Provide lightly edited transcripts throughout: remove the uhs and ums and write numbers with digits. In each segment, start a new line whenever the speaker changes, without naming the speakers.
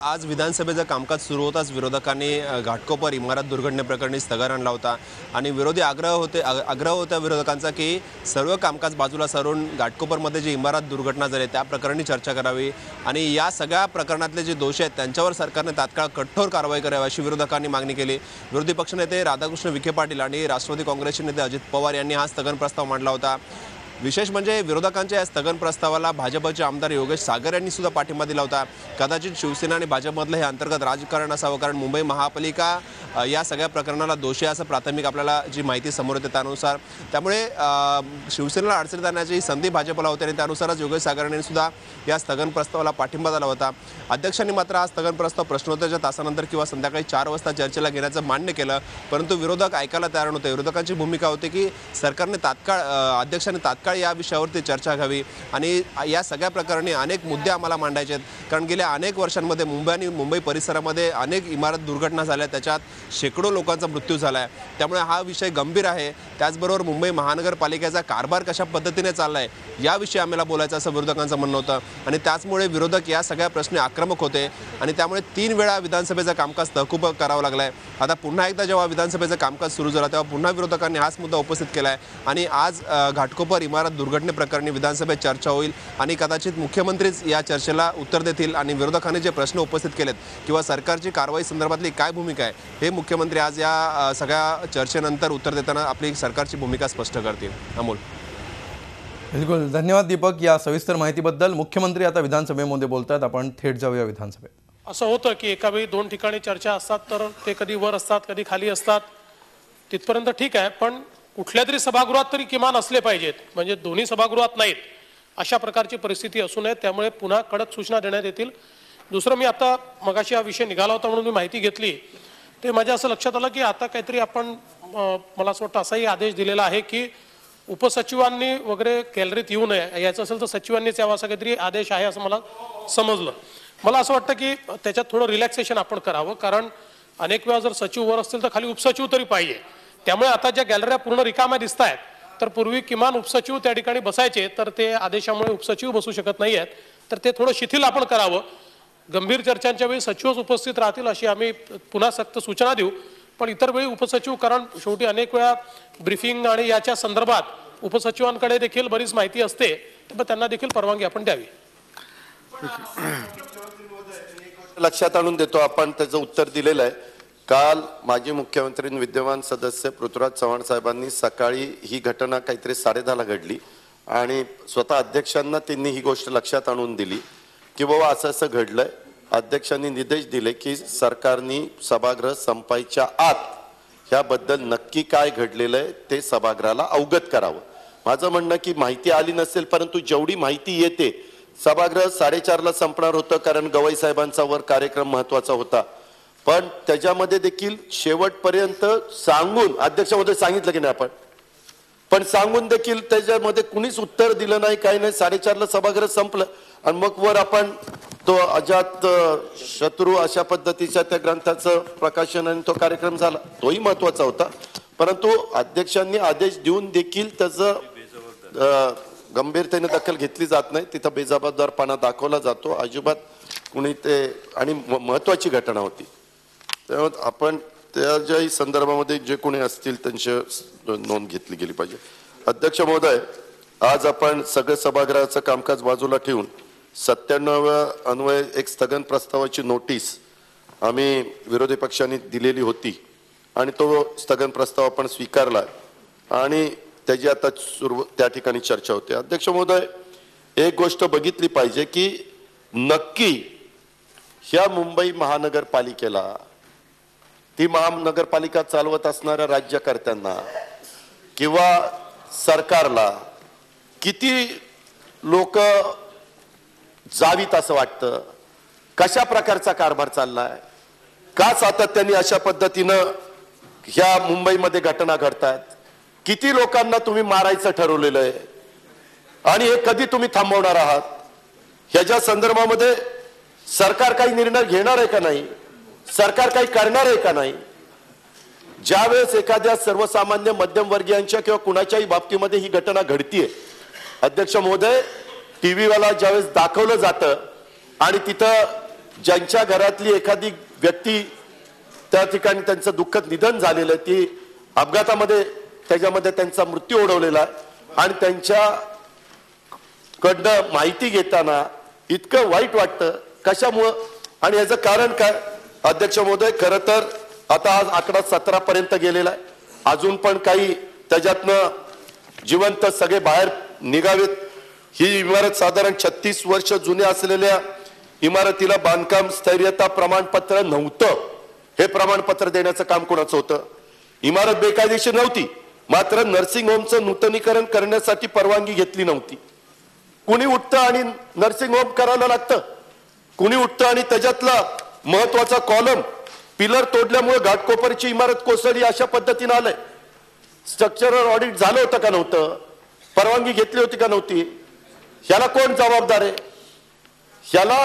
आज विधानसभेचं कामकाज सुरू होताच विरोधकांनी घाटकोपर इमारत दुर्घटनेप्रकरणी स्थगन आणला होता आणि विरोधी आग्रह होता विरोधकांचा की सर्व कामकाज बाजूला सारून घाटकोपरमध्ये जी इमारत दुर्घटना झाली त्या प्रकरणी चर्चा करावी आणि या सगळ्या प्रकरणातले जे दोषी आहेत त्यांच्यावर सरकारने तात्काळ कठोर कारवाई करावी अशी विरोधकांनी मागणी केली। विरोधी पक्षनेते राधाकृष्ण विखे पाटील आणि राष्ट्रवादी काँग्रेसचे नेते अजित पवार यांनी हा स्थगन प्रस्ताव मांडला होता। विशेष म्हणजे विरोधकांच्या या स्थगन प्रस्तावाला भाजपचे आमदार योगेश सागर यांनी सुद्धा पाठिंबा दिला होता। कदाचित शिवसेना आणि भाजपमधलं हे अंतर्गत राजकारण असावं, कारण मुंबई महापालिका या सगळ्या प्रकरणाला दोषी असं प्राथमिक आपल्याला जी माहिती समोर येते त्यानुसार, त्यामुळे शिवसेनेला अडचणीत आणण्याची संधी भाजपला होती आणि त्यानुसारच योगेश सागर यांनी सुद्धा या स्थगन प्रस्तावाला पाठिंबा दिला होता। अध्यक्षांनी मात्र हा स्थगन प्रस्ताव प्रश्नोत्तराच्या तासानंतर किंवा संध्याकाळी 4 वाजता चर्चेला घेण्याचं मान्य केलं, परंतु विरोधक ऐकायला तयार नव्हते। विरोधकांची भूमिका होती की सरकारने अध्यक्षांनी तात्काळ या विषयावरती चर्चा घ्यावी आणि या सगळ्या प्रकरणी अनेक मुद्दे आम्हाला मांडायचे आहेत, कारण गेल्या अनेक वर्षांमध्ये मुंबई आणि मुंबई परिसरामध्ये अनेक इमारत दुर्घटना झाल्या, त्याच्यात शेकडो लोकांचा मृत्यू झाला आहे, त्यामुळे हा विषय गंभीर आहे। त्याचबरोबर मुंबई महानगरपालिकेचा कारभार कशा पद्धतीने चालला आहे याविषयी आम्हाला बोलायचं असं विरोधकांचं म्हणणं होतं आणि त्याचमुळे विरोधक या सगळ्या प्रश्नी आक्रमक होते आणि त्यामुळे 3 वेळा विधानसभेचं कामकाज तहकूब करावं लागलं आहे। आता पुन्हा एकदा जेव्हा विधानसभेचं कामकाज सुरू झालं तेव्हा पुन्हा विरोधकांनी हाच मुद्दा उपस्थित केला आहे आणि आज घाटकोपर इमारत दुर्घटनेप्रकरणी विधानसभेत चर्चा होईल आणि कदाचित मुख्यमंत्रीच या चर्चेला उत्तर देतील आणि विरोधकांनी जे प्रश्न उपस्थित केलेत किंवा सरकारची कारवाई संदर्भातली काय भूमिका आहे हे मुख्यमंत्री आज या सगळ्या चर्चेनंतर उत्तर देताना आपली सरकारची भूमिका स्पष्ट करतील। अमोल,
बिलकुल धन्यवाद दीपक या सविस्तर माहितीबद्दल। मुख्यमंत्री आता विधानसभेमध्ये बोलतात, आपण थेट जाऊया विधानसभेत।
असं होतं की एका वेळी 2 ठिकाणी चर्चा असतात, तर ते कधी वर असतात कधी खाली असतात, तिथपर्यंत ठीक आहे, पण कुठल्या तरी सभागृहात तरी किमान असले पाहिजेत, म्हणजे दोन्ही सभागृहात नाहीत अशा प्रकारची परिस्थिती असू नये, त्यामुळे पुन्हा कडक सूचना देण्यात येतील। दुसरं, मी आता मगाशी हा विषय निघाला होता म्हणून मी माहिती घेतली, ते माझ्या असं लक्षात आलं की आता काहीतरी आपण मला असं वाटतं असाही आदेश दिलेला आहे की उपसचिवांनी वगैरे गॅलरीत येऊ नये, यायचं असेल तर सचिवांनीच यावं असा काहीतरी आदेश आहे असं मला समजलं। मला असं वाटतं की त्याच्यात थोडं रिलॅक्सेशन आपण करावं, कारण अनेक वेळा जर सचिव वर असतील तर खाली उपसचिव तरी पाहिजे। त्यामुळे आता ज्या गॅलऱ्या पूर्ण रिकाम्या दिसत आहेत, तर पूर्वी किमान उपसचिव त्या ठिकाणी बसायचे, तर ते आदेशामुळे उपसचिव बसू शकत नाही आहेत, तर ते थोडं शिथिल आपण करावं। गंभीर चर्चांच्या वेळी सचिवच उपस्थित राहतील अशी आम्ही पुन्हा सक्त सूचना देऊ, पण इतर वेळी उपसचिव, कारण शेवटी अनेक वेळा ब्रीफिंग आणि याच्या संदर्भात उपसचिवांकडे देखील बरीच माहिती असते, तर त्यांना देखील परवानगी आपण द्यावी।
लक्षात आणून देतो, आपण त्याचं उत्तर दिलेलं आहे। काल माजी मुख्यमंत्री विद्यमान सदस्य पृथ्वीराज चव्हाण साहेबांनी सकाळी ही घटना काहीतरी 10:30ला घडली आणि स्वतः अध्यक्षांना त्यांनी ही गोष्ट लक्षात आणून दिली की बाबा असं असं घडलंय। अध्यक्षांनी निर्देश दिले की सरकारने सभागृह संपायच्या आत ह्याबद्दल नक्की काय घडलेलं आहे ते सभागृहाला अवगत करावं। माझं म्हणणं की माहिती आली नसेल, परंतु जेवढी माहिती येते, सभागृह 4:30ला संपणार होतं कारण गवई साहेबांचा वर कार्यक्रम महत्वाचा होता, पण त्याच्यामध्ये देखील शेवटपर्यंत सांगून अध्यक्ष महोदय सांगितलं की नाही आपण, पण सांगून देखील त्याच्यामध्ये कुणीच उत्तर दिलं नाही, काही नाही। 4:30ला सभागृह संपलं आणि मग वर आपण तो अजात शत्रू अशा पद्धतीच्या त्या ग्रंथाचं प्रकाशन आणि तो कार्यक्रम झाला, तोही महत्वाचा होता, परंतु अध्यक्षांनी आदेश देऊन देखील त्याचं गंभीरतेने दखल घेतली जात नाही, तिथं बेजबाबदारपणा दाखवला जातो। अजिबात कुणी ते आणि महत्वाची घटना होती, त्यामुळे आपण त्याच्याही संदर्भामध्ये जे कोणी असतील त्यांची नोंद घेतली गेली पाहिजे। अध्यक्ष महोदय, आज आपण सगळे सभागृहाचं कामकाज बाजूला ठेवून 97व्या अन्वये एक स्थगन प्रस्तावाची नोटीस आम्ही विरोधी पक्षांनी दिलेली होती आणि तो स्थगन प्रस्ताव आपण स्वीकारला आणि त्याची आता त्या ठिकाणी चर्चा होते। अध्यक्ष महोदय, एक गोष्ट बघितली पाहिजे की नक्की ह्या मुंबई महानगरपालिकेला, ती महानगरपालिका चालवत असणाऱ्या राज्यकर्त्यांना किंवा सरकारला किती लोक जावीत असं वाटतं, कशा प्रकारचा कारभार चाललाय, का सातत्याने अशा पद्धतीनं ह्या मुंबईमध्ये घटना घडतात, किती लोकांना तुम्ही मारायचं ठरवलेलं आहे आणि हे कधी तुम्ही थांबवणार आहात, ह्याच्या संदर्भामध्ये सरकार काही निर्णय घेणार आहे का नाही, सरकार काही करणार आहे का नाही। ज्यावेळेस एखाद्या सर्वसामान्य मध्यमवर्गीयांच्या किंवा कुणाच्याही बाबतीमध्ये ही घटना घडतीये, अध्यक्ष महोदय, टीव्ही वाला ज्यावेळेस दाखवलं जातं आणि तिथं ज्यांच्या घरातली एखादी व्यक्ती त्या ठिकाणी त्यांचं दुःखद निधन झालेलं आहे, ती अपघातामध्ये त्याच्यामध्ये त्यांचा मृत्यू ओढवलेला आहे आणि त्यांच्याकडनं माहिती घेताना इतकं वाईट वाटतं. कशामुळं आणि याचं कारण काय? अध्यक्ष महोदय, खरं तर आता आज आकडा 17 पर्यंत गेलेला आहे. अजून पण काही त्याच्यातनं जिवंत सगळे बाहेर निघावेत. ही इमारत साधारण 36 वर्ष जुने असलेल्या इमारतीला बांधकाम स्थैर्यता प्रमाणपत्र नव्हतं. हे प्रमाणपत्र देण्याचं काम कोणाचं होतं? इमारत बेकायदेशीर नव्हती, मात्र नर्सिंग होमचं नूतनीकरण करण्यासाठी परवानगी घेतली नव्हती. कुणी उठतं आणि नर्सिंग होम करायला लागतं, कुणी उठतं आणि त्याच्यातला महत्वाचा कॉलम पिलर तोडल्यामुळे घाटकोपरची इमारत कोसळली अशा पद्धतीने आलंय. स्ट्रक्चरल ऑडिट झालं होतं का नव्हतं? परवानगी घेतली होती का नव्हती? ह्याला कोण जबाबदार आहे? ह्याला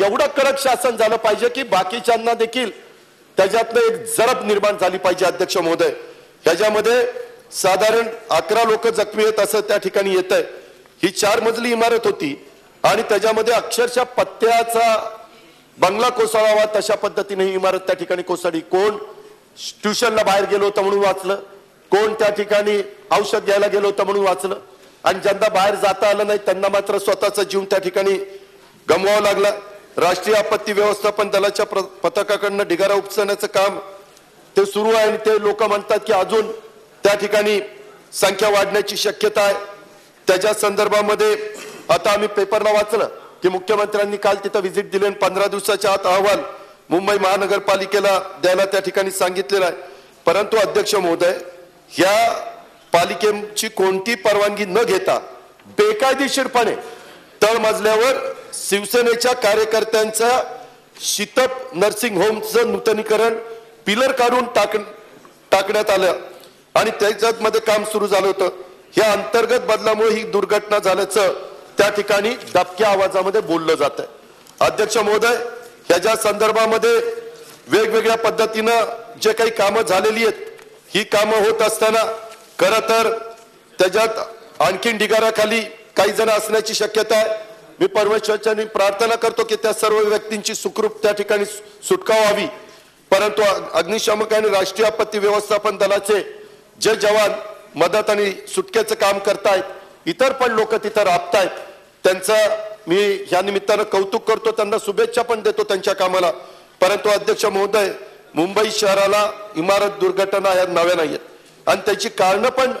एवढं कडक शासन झालं पाहिजे की बाकीच्यांना देखील त्याच्यातनं एक जरब निर्माण झाली पाहिजे. अध्यक्ष महोदय, ह्याच्यामध्ये साधारण 11 लोक जखमी आहेत असं त्या ठिकाणी येत आहे. ही 4 मजली इमारत होती आणि त्याच्यामध्ये अक्षरशः पत्त्याचा बंगला कोसळावा तशा पद्धतीने ही इमारत त्या ठिकाणी कोसळली. कोण ट्युशनला बाहेर गेलो होतं म्हणून वाचलं, कोण त्या ठिकाणी औषध घ्यायला गेलो होतं म्हणून वाचलं आणि ज्यांना बाहेर जाता आलं नाही त्यांना मात्र स्वतःचा जीव त्या ठिकाणी गमवावा लागला. राष्ट्रीय आपत्ती व्यवस्थापन दलाच्या पथकाकडनं ढिगारा उपसण्याचं काम ते सुरू आहे आणि ते लोक म्हणतात की अजून त्या ठिकाणी संख्या वाढण्याची शक्यता आहे. त्याच्या संदर्भामध्ये आता आम्ही पेपरला वाचलं की मुख्यमंत्र्यांनी काल तिथं व्हिजिट दिली आणि 15 दिवसाच्या आत अहवाल मुंबई महानगरपालिकेला द्यायला त्या ठिकाणी सांगितलेलं आहे. परंतु अध्यक्ष महोदय, ह्या पालिकेची कोणती परवानगी न घेता बेकायदेशीरपणे तळमजल्यावर शिवसेनेच्या कार्यकर्त्यांचा शीतप नर्सिंग होमचं नूतनीकरण पिलर काढून टाकण्यात आलं आणि त्याच्यात मध्ये काम सुरू झालं होतं. या अंतर्गत बदलामुळे ही दुर्घटना झाल्याचं त्या ठिकाणी दबक्या आवाजामध्ये बोललं जात आहे. अध्यक्ष महोदय, ह्याच्या संदर्भामध्ये वेगवेगळ्या पद्धतीनं जे काही कामं झालेली आहेत, ही कामं होत असताना खरं तर त्याच्यात आणखीन ढिगाराखाली काही जण असण्याची शक्यता आहे. मी परमेश्वराची प्रार्थना करतो की त्या सर्व व्यक्तींची सुखरूप त्या ठिकाणी सुटका व्हावी. परंतु अग्निशामक आणि राष्ट्रीय आपत्ती व्यवस्थापन दलाचे जे जवान मदत आणि सुटकेचं काम करतायत, इतर पण लोक तिथं राबतायत, त्यांचं मी या निमित्तानं कौतुक करतो, त्यांना शुभेच्छा पण देतो त्यांच्या कामाला. परंतु अध्यक्ष महोदय, मुंबई शहराला इमारत दुर्घटना ह्या नव्या नाहीयेत आणि त्याची कारणं पण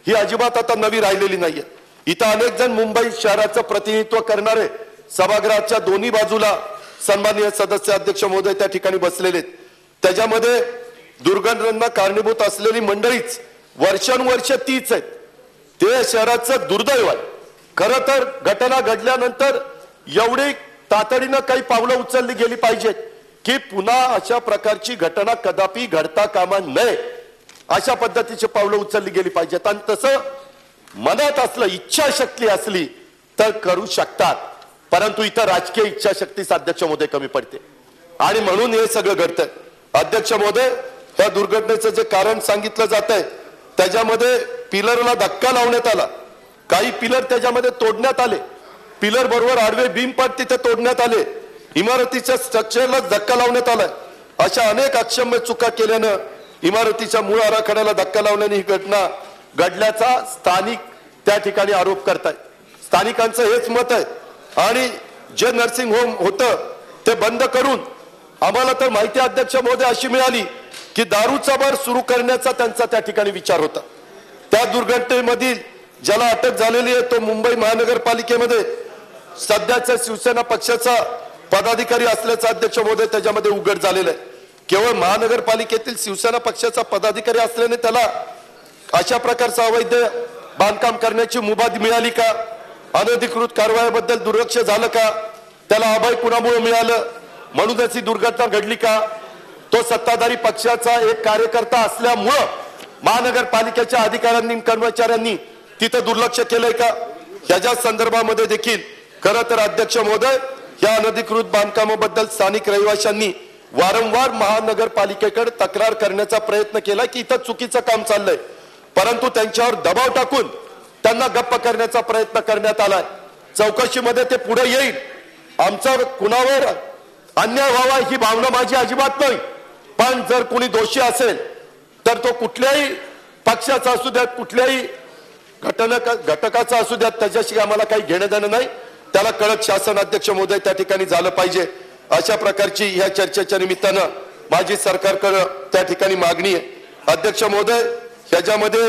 ही अजिबात आता नवी राहिलेली नाहीयेत. इथं अनेक जण मुंबई शहराचं प्रतिनिधित्व करणारे सभागृहाच्या दोन्ही बाजूला सन्माननीय सदस्य अध्यक्ष महोदय त्या ठिकाणी बसलेले आहेत. त्याच्यामध्ये दुर्घटनांना कारणीभूत असलेली मंडळीच वर्षानुवर्ष तीच आहेत. ते शहराचं दुर्दैव आहे. खरं तर घटना घडल्यानंतर एवढी तातडीनं काही पावलं उचलली गेली पाहिजेत की पुन्हा अशा प्रकारची घटना कदापि घडता कामा नये, अशा पद्धतीची पावलं उचलली गेली पाहिजेत. आणि तसं मनात असलं, इच्छाशक्ती असली तर करू शकतात. परंतु इथं राजकीय इच्छाशक्ती अध्यक्ष महोदय कमी पडते आणि म्हणून हे सगळं घडतंय. अध्यक्ष महोदय, त्या दुर्घटनेचं जे कारण सांगितलं जात आहे त्याच्यामध्ये पिलरला धक्का लावण्यात आला, काही पिलर त्याच्यामध्ये तोडण्यात आले, पिलर बरोबर आडवे बीम पण तिथे तोडण्यात आले, इमारतीच्या स्ट्रक्चरला धक्का लावण्यात आलाय. अशा अनेक अक्षम्य चुका केल्यानं इमारतीच्या मूळ आराखड्याला धक्का लावल्याने ही घटना घडल्याचा स्थानिक त्या ठिकाणी आरोप करतायत. स्थानिकांचं हेच मत आहे. आणि जे नर्सिंग होम होतं ते बंद करून आम्हाला तर माहिती अध्यक्ष महोदय अशी मिळाली की दारूचा बार सुरू करण्याचा त्यांचा त्या ठिकाणी विचार होता. त्या दुर्घटनेमधील ज्याला अटक झालेली आहे तो मुंबई महानगरपालिकेमध्ये सध्याच्या शिवसेना पक्षाचा पदाधिकारी असल्याचं अध्यक्ष महोदय त्याच्यामध्ये उघड झालेलं आहे. केवळ महानगरपालिकेतील शिवसेना पक्षाचा पदाधिकारी असल्याने त्याला अशा प्रकारचं अवैध बांधकाम करण्याची मुभा मिळाली का? अनधिकृत कारवायाबद्दल दुर्लक्ष झालं का? त्याला अभय कुणामुळे मिळालं म्हणूनच ही दुर्घटना घडली का? तो सत्ताधारी पक्षाचा एक कार्यकर्ता असल्यामुळं महानगरपालिकेच्या अधिकाऱ्यांनी कर्मचाऱ्यांनी तिथं दुर्लक्ष केलंय का? ह्याच्या संदर्भामध्ये देखील खरं तर अध्यक्ष महोदय, या अनधिकृत बांधकामाबद्दल स्थानिक रहिवाशांनी वारंवार महानगरपालिकेकडे तक्रार करण्याचा प्रयत्न केला की इथं चुकीचं काम चाललंय, परंतु त्यांच्यावर दबाव टाकून त्यांना गप्प करण्याचा प्रयत्न करण्यात आलाय. चौकशीमध्ये ते पुढे येईल. आमचा कुणावर अन्याय व्हावा ही भावना माझी अजिबात नाही, पण जर कोणी दोषी असेल तर तो कुठल्याही पक्षाचा असू द्यात, कुठल्याही घटकाचा असू द्यात, त्याच्याशी आम्हाला काही घेणं देणं नाही. त्याला कळत शासन अध्यक्ष महोदय त्या ठिकाणी झालं पाहिजे. अशा प्रकारची ह्या चर्चेच्या निमित्तानं माझी सरकारकडे त्या ठिकाणी मागणी आहे. अध्यक्ष महोदय, ह्याच्यामध्ये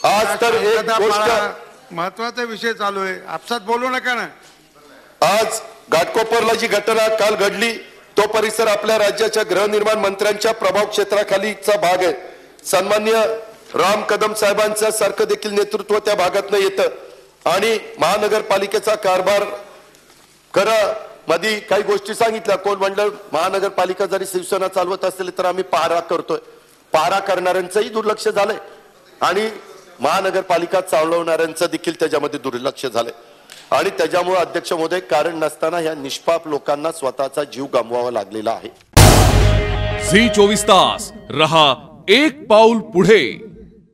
आज तर एक गोष्ट
महत्वाचा विषय चालू आहे, आपसात बोलू नका ना.
आज घाटकोपरला जी घटना काल घडली तो परिसर आपल्या राज्याच्या गृहनिर्माण मंत्र्यांच्या प्रभाव क्षेत्राखालीचा भाग आहे. सन्माननीय राम कदम साहेबांचं सारखं देखील नेतृत्व त्या भागातनं येतं आणि महानगरपालिकेचा कारभार खरं मध्ये काही गोष्टी सांगितल्या. कोण म्हणलं महानगरपालिका जरी शिवसेना चालवत असेल तर आम्ही पाहरा करतोय. पाहरा करणाऱ्यांचंही दुर्लक्ष झालंय आणि महानगरपालिका चालवणाऱ्यांचं देखील त्याच्यामध्ये दुर्लक्ष झालंय आणि त्याच्यामुळे अध्यक्ष महोदय कारण नसताना ह्या निष्पाप लोकांना स्वतःचा जीव गमवावा लागलेला आहे.
झी 24 तास रहा एक पाऊल पुढे.